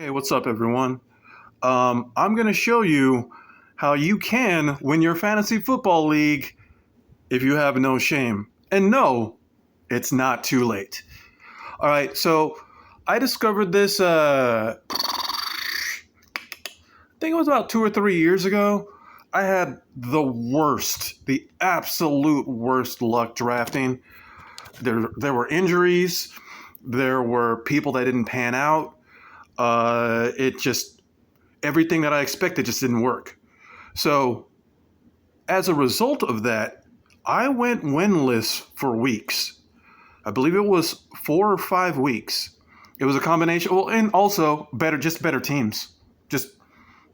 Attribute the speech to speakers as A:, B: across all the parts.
A: Hey, what's up, everyone? I'm going to show you how you can win your fantasy football league if you have no shame. And no, it's not too late. All right, so I discovered this, I think it was about 2 or 3 years ago. I had the absolute worst luck drafting. There were injuries, there were people that didn't pan out. It just everything that I expected just didn't work. So, as a result of that, I went winless for weeks. I believe it was 4 or 5 weeks. It was a combination. Well, and also better teams. Just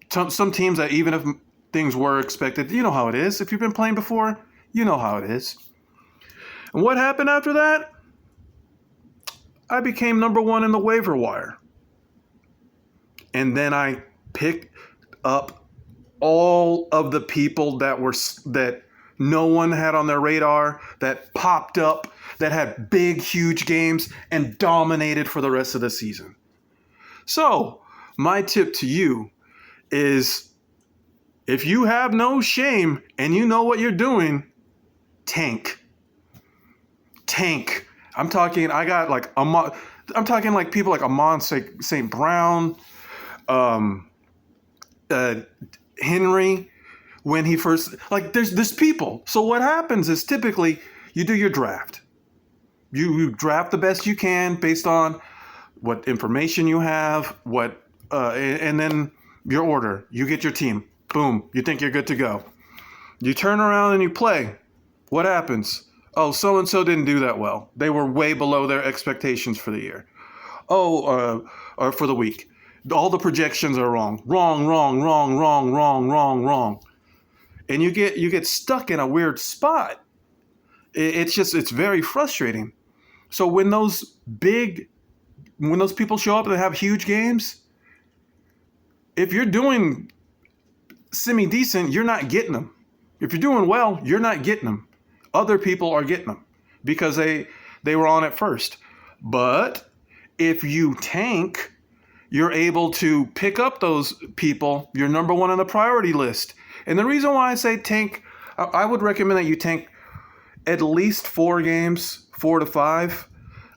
A: some teams that even if things were expected, you know how it is. If you've been playing before, you know how it is. And what happened after that? I became number one in the waiver wire. And then I picked up all of the people that no one had on their radar, that popped up, that had big, huge games and dominated for the rest of the season. So, my tip to you is if you have no shame and you know what you're doing, tank. Tank. I'm talking like people like Amon St. Brown, Henry, when he first, like, there's people. So what happens is typically you do your draft. You draft the best you can based on what information you have, and then your order. You get your team. Boom. You think you're good to go. You turn around and you play. What happens? Oh, so-and-so didn't do that well. They were way below their expectations for the year. Or for the week. All the projections are wrong. Wrong. And you get stuck in a weird spot. It's very frustrating. So when those people show up and they have huge games, if you're doing semi-decent, you're not getting them. If you're doing well, you're not getting them. Other people are getting them because they were on it first. But if you tank, you're able to pick up those people. You're number one on the priority list. And the reason why I say tank, I would recommend that you tank at least 4 games, 4 to 5.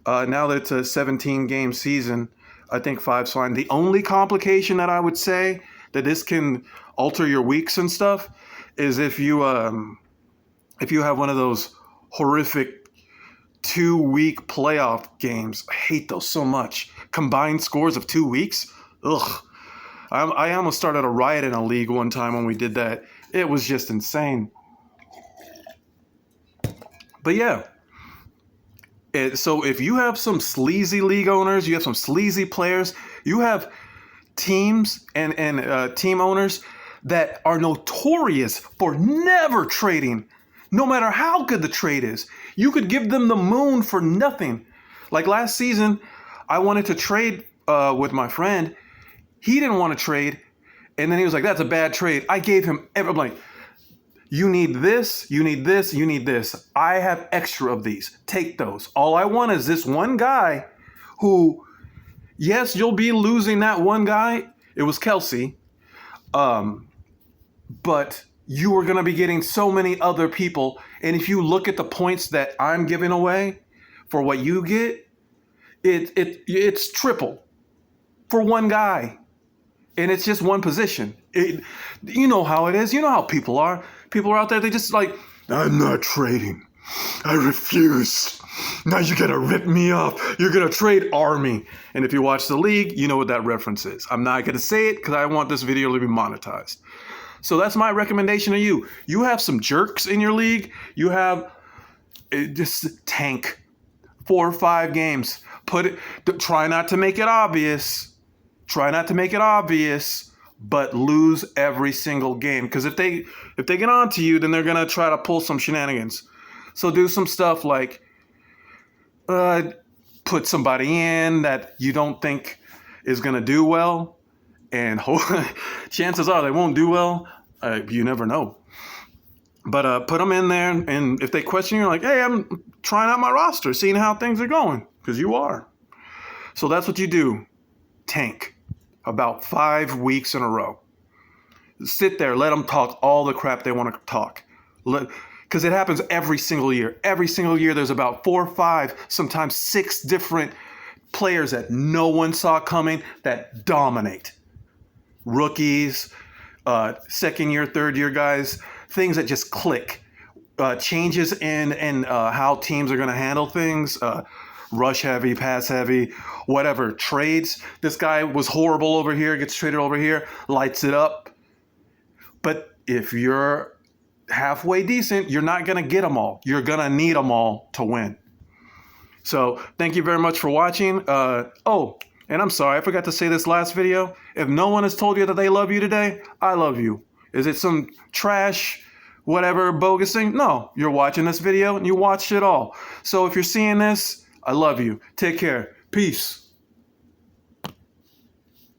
A: Now that it's a 17-game season, I think 5's fine. The only complication that I would say that this can alter your weeks and stuff is if you have one of those horrific 2-week playoff games. I hate those so much. Combined scores of 2 weeks? Ugh. I almost started a riot in a league one time when we did that. It was just insane. But yeah. So if you have some sleazy league owners, you have some sleazy players, you have teams and team owners that are notorious for never trading, no matter how good the trade is. You could give them the moon for nothing. Like last season, I wanted to trade with my friend. He didn't want to trade. And then he was like, that's a bad trade. I gave him I'm like, you need this, you need this, you need this. I have extra of these. Take those. All I want is this one guy who, yes, you'll be losing that one guy. It was Kelsey. But you are going to be getting so many other people. And if you look at the points that I'm giving away for what you get, it's triple for one guy. And it's just one position. You know how it is. You know how people are. People are out there, they just like, I'm not trading. I refuse. Now you're going to rip me off. You're going to trade Army. And if you watch the league, you know what that reference is. I'm not going to say it because I want this video to be monetized. So that's my recommendation to you. You have some jerks in your league. You have just tank 4 or 5 games. Try not to make it obvious. But lose every single game. Because if they get on to you, then they're going to try to pull some shenanigans. So do some stuff like put somebody in that you don't think is going to do well. And chances are they won't do well. You never know. But put them in there. And if they question you, you're like, hey, I'm trying out my roster, seeing how things are going. Because you are. So that's what you do. Tank. about 5 weeks in a row. Sit there, let them talk all the crap they want to talk. Because it happens every single year. Every single year there's about 4 or 5, sometimes 6 different players that no one saw coming that dominate. Rookies, second year, third year guys, things that just click. Changes in how teams are going to handle things. Rush heavy, pass heavy, whatever. Trades. This guy was horrible over here, gets traded over here, lights it up. But if you're halfway decent, you're not going to get them all. You're going to need them all to win. So thank you very much for watching. Oh, and I'm sorry, I forgot to say this last video. If no one has told you that they love you today, I love you. Is it some trash, whatever, bogus thing? No, you're watching this video and you watched it all. So if you're seeing this, I love you. Take care. Peace.